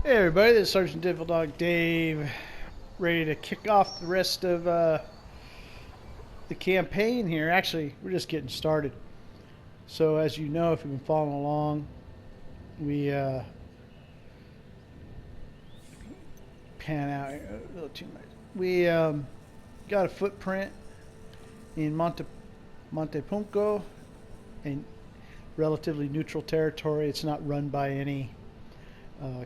Hey everybody, this is Sergeant Devil Dog Dave, ready to kick off the rest of the campaign here. Actually, we're just getting started. So, as you know, if you've been following along, we pan out a little too much. We got a footprint in Montepunco, a relatively neutral territory. It's not run by any uh,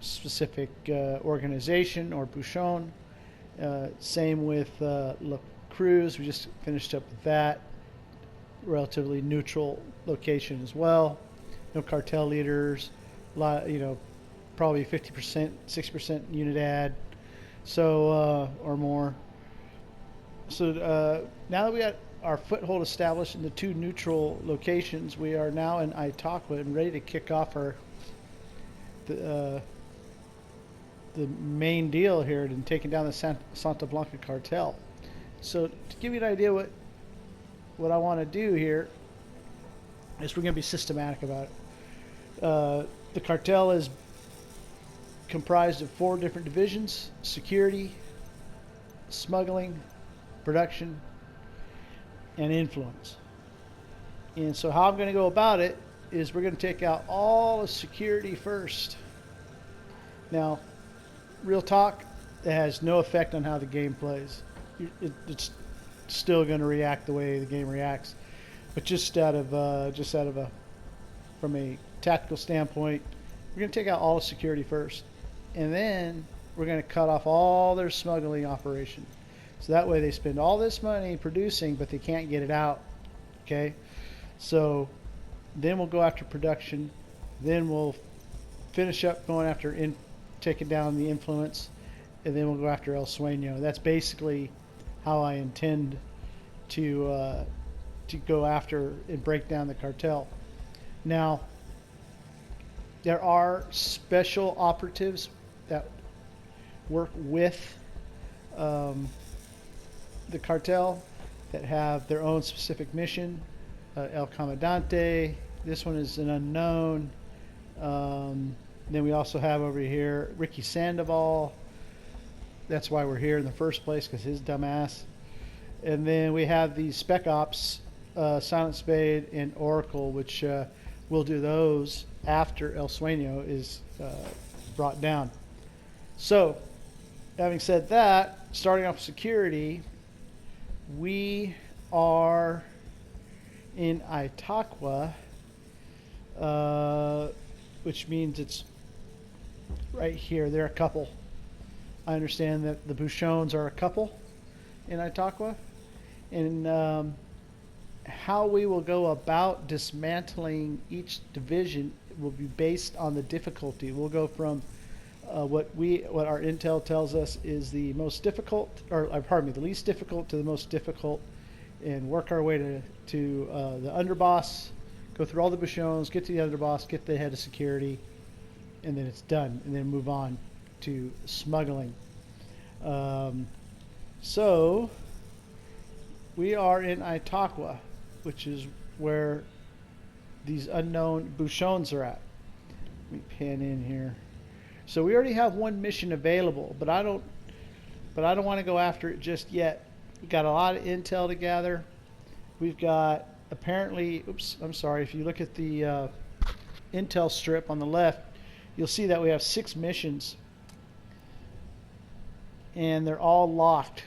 specific organization or Bouchon. Same with Cruz. We just finished up with that. Relatively neutral location as well. No cartel leaders. Probably 50%, 6% unit ad. So or more. So now that we got our foothold established in the two neutral locations, we are now in Itacua and ready to kick off our the, uh, the main deal here in taking down the Santa Blanca cartel. So to give you an idea what I want to do here is we're going to be systematic about it. The cartel is comprised of 4 different divisions: security, smuggling, production, and influence. And so how I'm going to go about it is we're going to take out all the security first. Now, real talk, it has no effect on how the game plays. It's still going to react the way the game reacts, but just out of from a tactical standpoint, we're going to take out all the security first, and then we're going to cut off all their smuggling operation. So that way they spend all this money producing, but they can't get it out. Okay, so then we'll go after production, then we'll finish up going after taking down the influence, and then we'll go after El Sueño. That's basically how I intend to go after and break down the cartel. Now, there are special operatives that work with the cartel that have their own specific mission. El Comandante. This one is an unknown. Then we also have over here Ricky Sandoval. That's why we're here in the first place, because his dumbass. And then we have the Spec Ops, Silent Spade, and Oracle, which we'll do those after El Sueño is brought down. So, having said that, starting off security, we are in Itacua, which means it's right here. They're a couple. I understand that the Bouchons are a couple in Itacua. And how we will go about dismantling each division will be based on the difficulty. We'll go from what our intel tells us is the most difficult, or pardon me, the least difficult to the most difficult, and work our way to the underboss, go through all the Bouchons, get to the underboss, get the head of security, and then it's done, and then move on to smuggling. So we are in Itacua, which is where these unknown Bouchons are at. Let me pan in here. So we already have one mission available, but I don't want to go after it just yet. We've got a lot of intel to gather. We've got apparently, oops, I'm sorry. If you look at the intel strip on the left, you'll see that we have 6 missions, and they're all locked.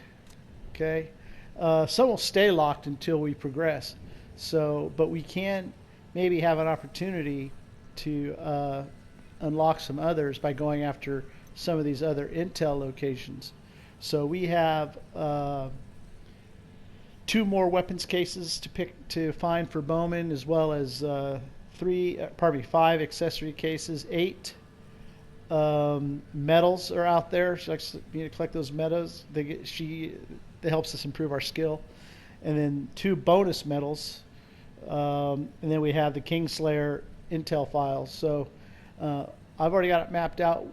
Okay, some will stay locked until we progress. So, but we can maybe have an opportunity to unlock some others by going after some of these other intel locations. So we have 2 more weapons cases to find for Bowman, as well as 5 accessory cases. 8 medals are out there. She likes me to collect those medals. That helps us improve our skill. And then 2 bonus medals. And then we have the Kingslayer intel files. So I've already got it mapped out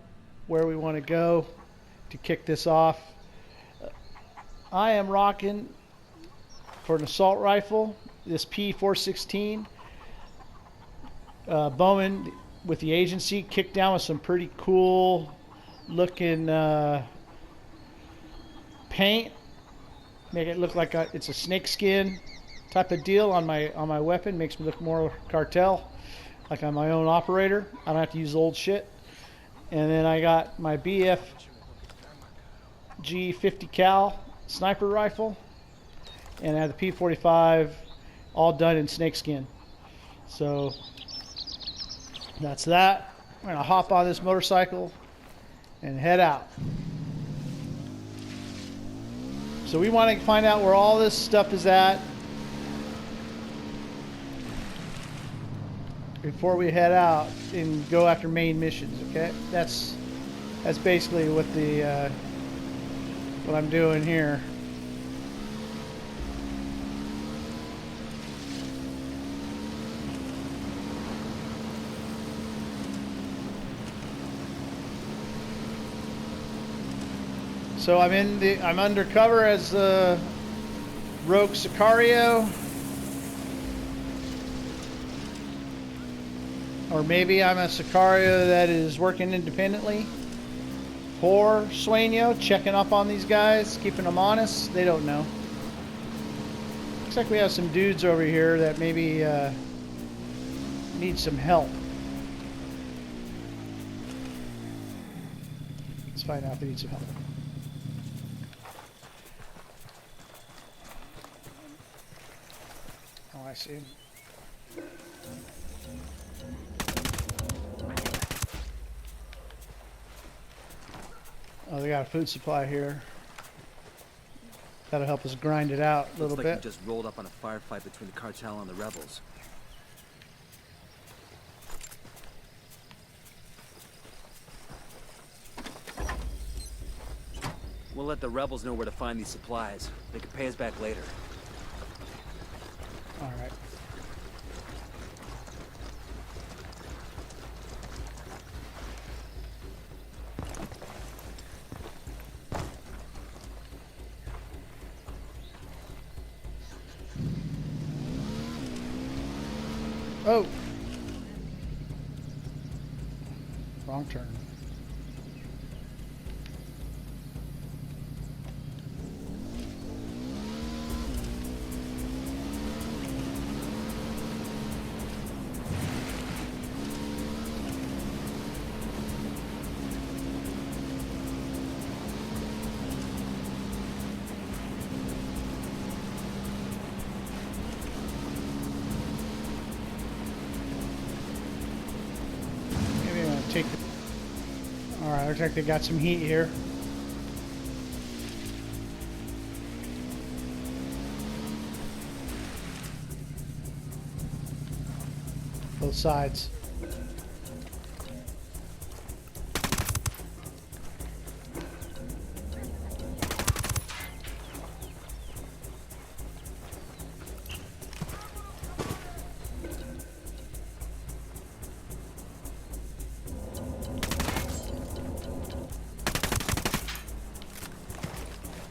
where we want to go to kick this off. I am rocking for an assault rifle this P416. Bowman with the agency, kicked down with some pretty cool looking paint. Make it look like it's a snakeskin type of deal on my weapon. Makes me look more Cartel, like I'm my own operator. I don't have to use old shit. And then I got my BFG 50 cal sniper rifle, and I have the P45 all done in snakeskin. So that's that. I'm gonna hop on this motorcycle and head out. So we want to find out where all this stuff is at before we head out and go after main missions. Okay, that's basically what I'm doing here. So I'm undercover as Rogue Sicario, or maybe I'm a Sicario that is working independently for Sueño, checking up on these guys, keeping them honest. They don't know. Looks like we have some dudes over here that maybe need some help. Let's find out if they need some help. Oh, I see. Oh, they got a food supply here. That'll help us grind it out a little bit. Looks like we just rolled up on a firefight between the cartel and the rebels. We'll let the rebels know where to find these supplies. They can pay us back later. All right. Oh. Wrong turn. Alright, looks like they got some heat here. Both sides.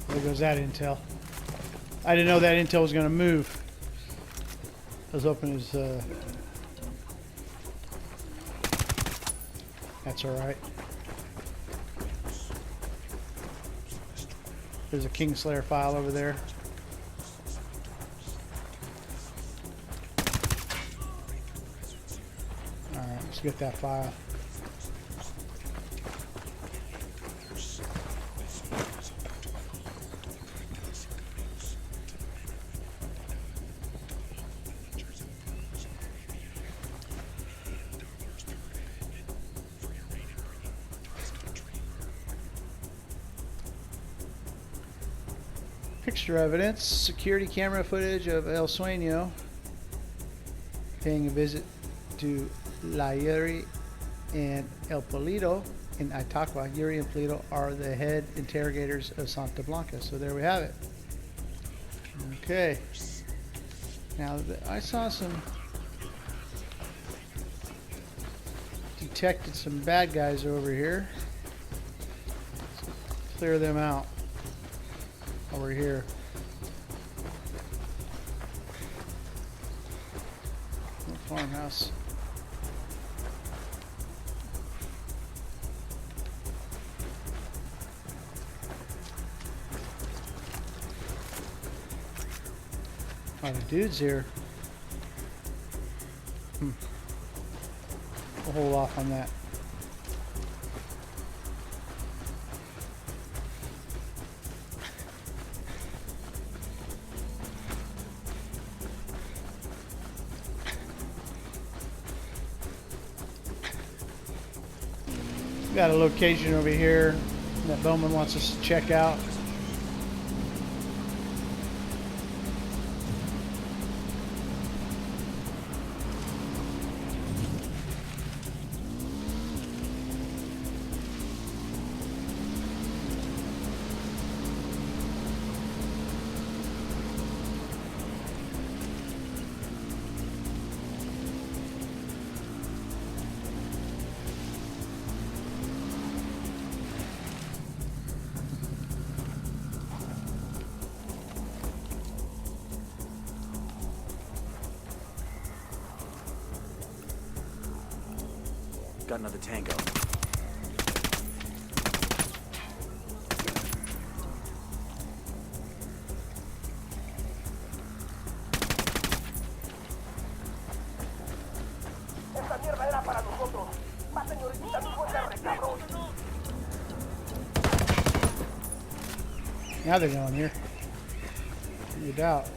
There goes that intel. I didn't know that intel was going to move. I was hoping it was, that's alright. There's a Kingslayer file over there. Alright, let's get that file. Picture evidence, security camera footage of El Sueño paying a visit to La Yuri and El Polito in Itacua. Yuri and Polito are the head interrogators of Santa Blanca. So there we have it. Okay. Now I saw detected some bad guys over here. Let's clear them out. Over here. Farmhouse. A lot of dudes here. We'll hold off on that. Got a location over here that Bowman wants us to check out. Got another tango. Esta mierda era para nosotros. Más señorita, no fue de cabrón. Now they're going here. No doubt.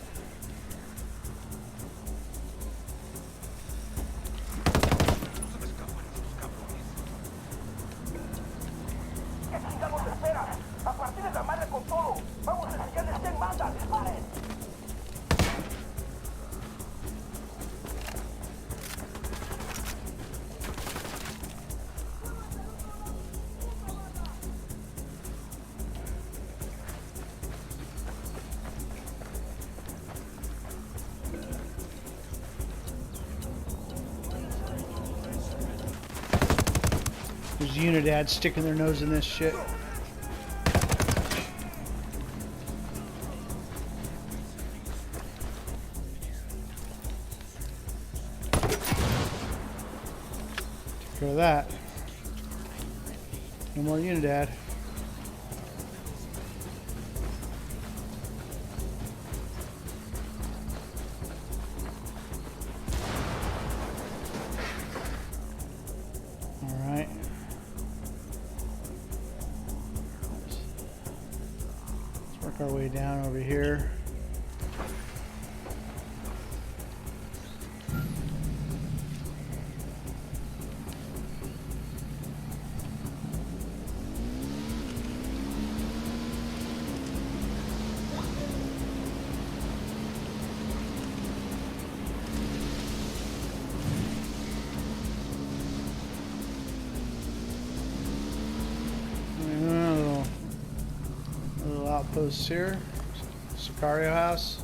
There's Unidads sticking their nose in this shit. Take care of that. No more Unidad. Our way down over here. Outposts here. Sicario house.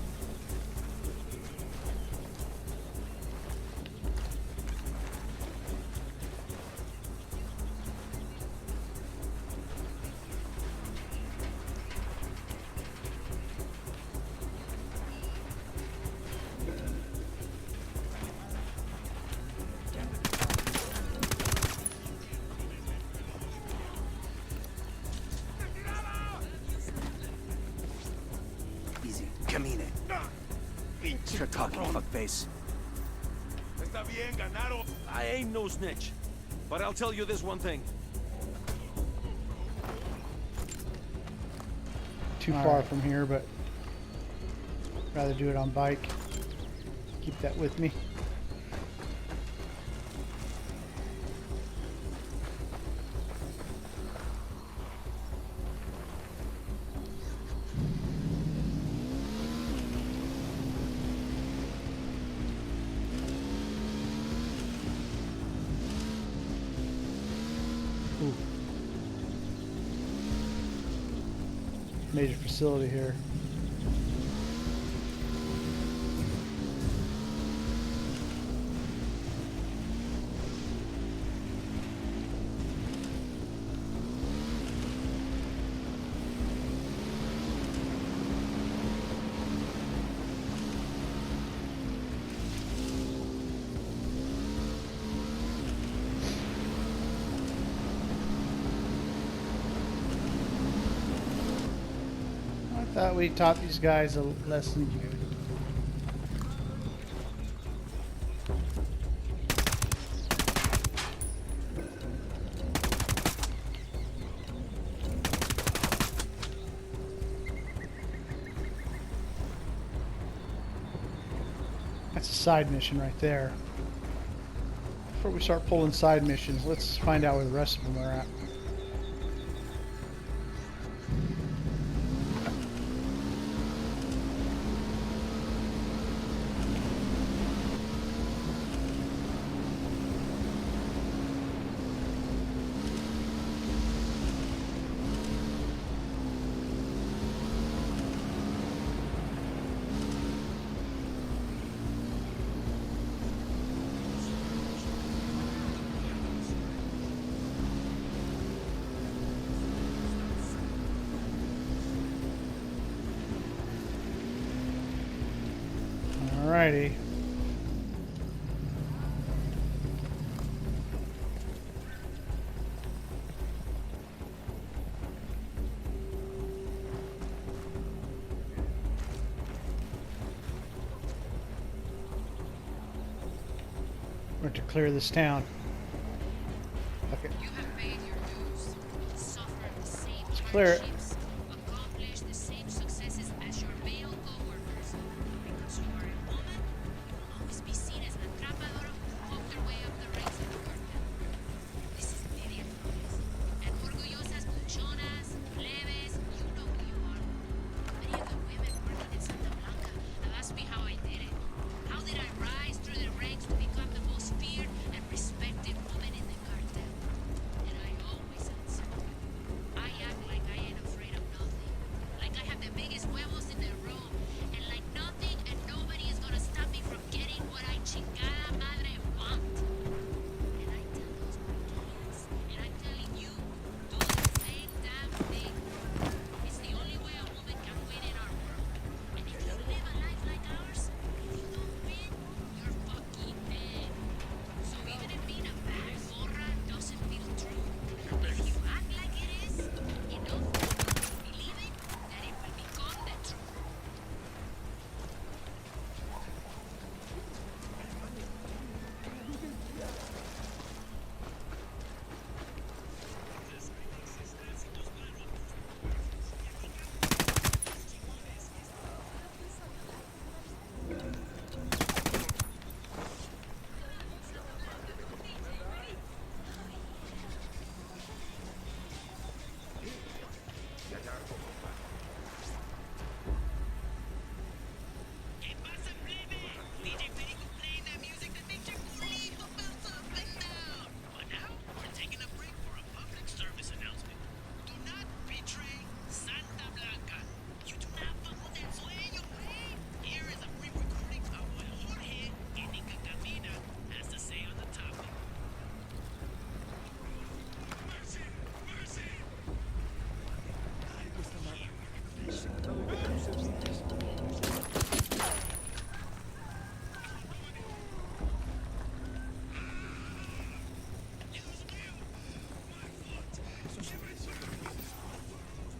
Camine. Start talking, fuckface. I ain't no snitch, but I'll tell you this one thing. Too far from here, but rather do it on bike. Keep that with me. Ooh. Major facility here. I thought we taught these guys a lesson. That's a side mission right there. Before we start pulling side missions, let's find out where the rest of them are at. Alrighty. We're to clear this town. Okay. You have paid your dues, suffered the same clear it. hardships, accomplished the same successes as your male co-workers. Because you are a woman, you will always be seen as an atrapadora who poked her way up the ranks of the cartel. This is Lidia Flores, and orgullosas buchonas, plebes, you know who you are. Many of the women working in Santa Blanca have asked me how I did it. How did I rise through the ranks to become the most feared and respected woman in the cartel? And I always answer, I act like I ain't afraid of nothing. Like I have the biggest huevos in the room. And like nothing and nobody is gonna stop me from getting what I chingada madre want. And I tell those mujeres, and I'm telling you, do the same damn thing. It's the only way a woman can win in our world. And if you live a life like ours, if you don't win, you're fucking dead. So even if being a bad gorra doesn't feel true, if you act like it is, enough people will believe it that it will become the truth.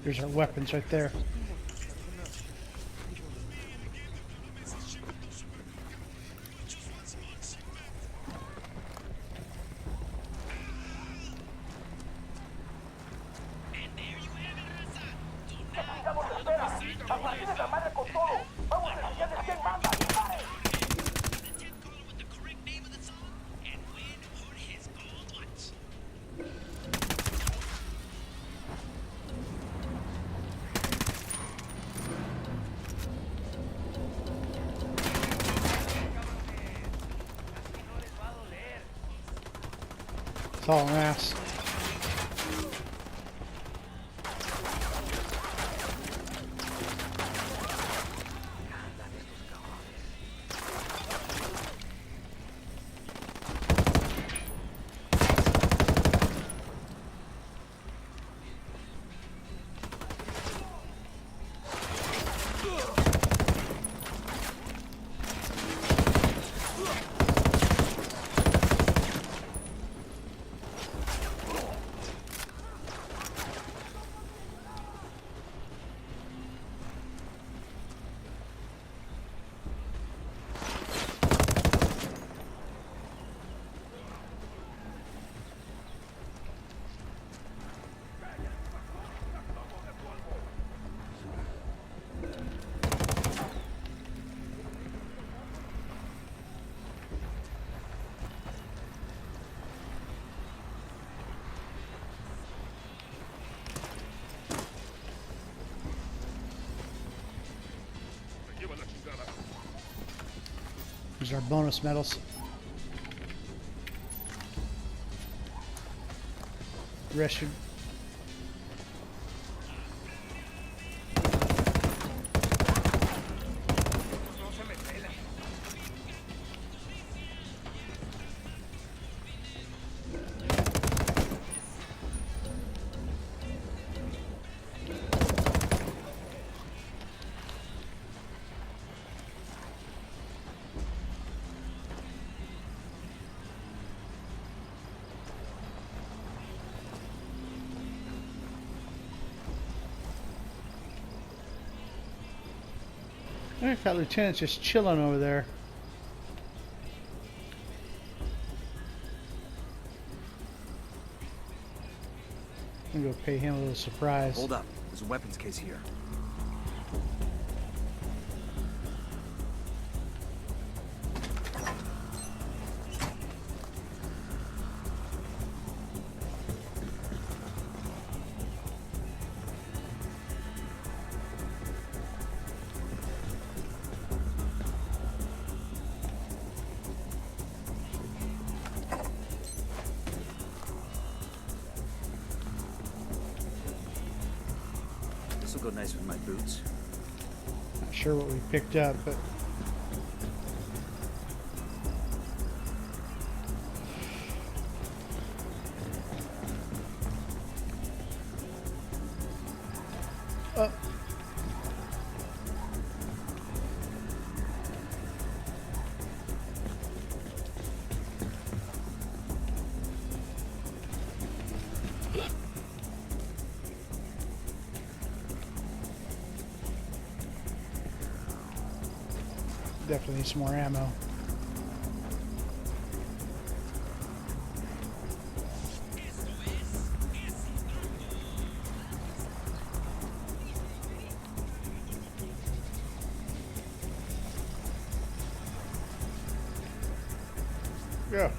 Here's our weapons right there. Necesitamos espera. A partir de la madre con todo. Vamos a enseñarles quién manda. ¡Disparen! It's all mass. These are bonus medals. Rest should. I think that lieutenant's just chilling over there. I'm gonna go pay him a little surprise. Hold up. There's a weapons case here. This will go nice with my boots. Not sure what we picked up, but definitely need some more ammo. Yeah.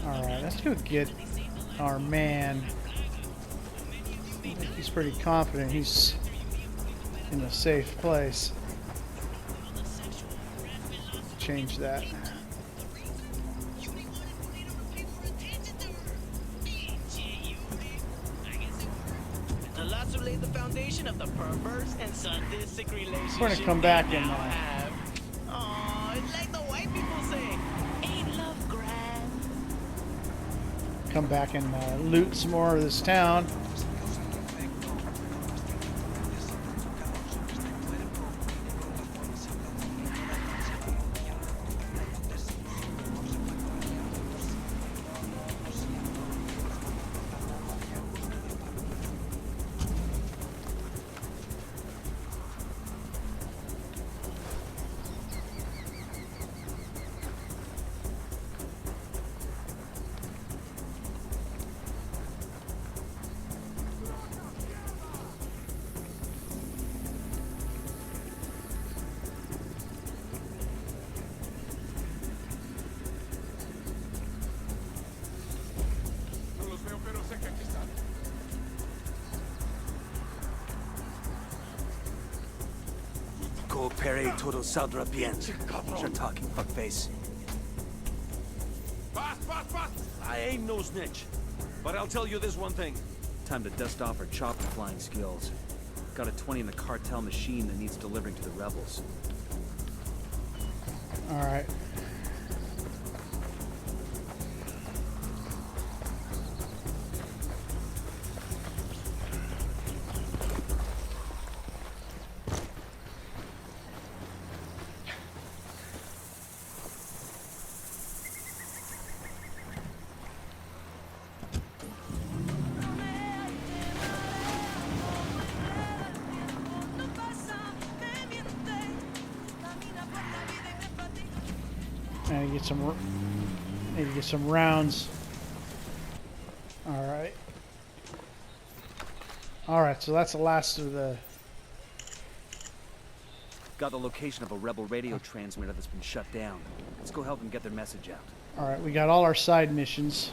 Alright, let's go get our man. I think he's pretty confident he's in a safe place. Change that. The lots who laid the foundation of the perverse and sadistic relationship. We're gonna come back they and now have. Aw, it's like the white people say, ain't love grand? Come back and loot some more of this town. Coopere todo saldrá bien. You're talking, fuckface. I ain't no snitch. But I'll tell you this one thing. Time to dust off our chopper flying skills. Got a 20 in the cartel machine that needs delivering to the rebels. Alright. Need to get some rounds. Alright. Alright, so that's the last of the Got the location of a rebel radio transmitter that's been shut down. Let's go help them get their message out. All right, we got all our side missions.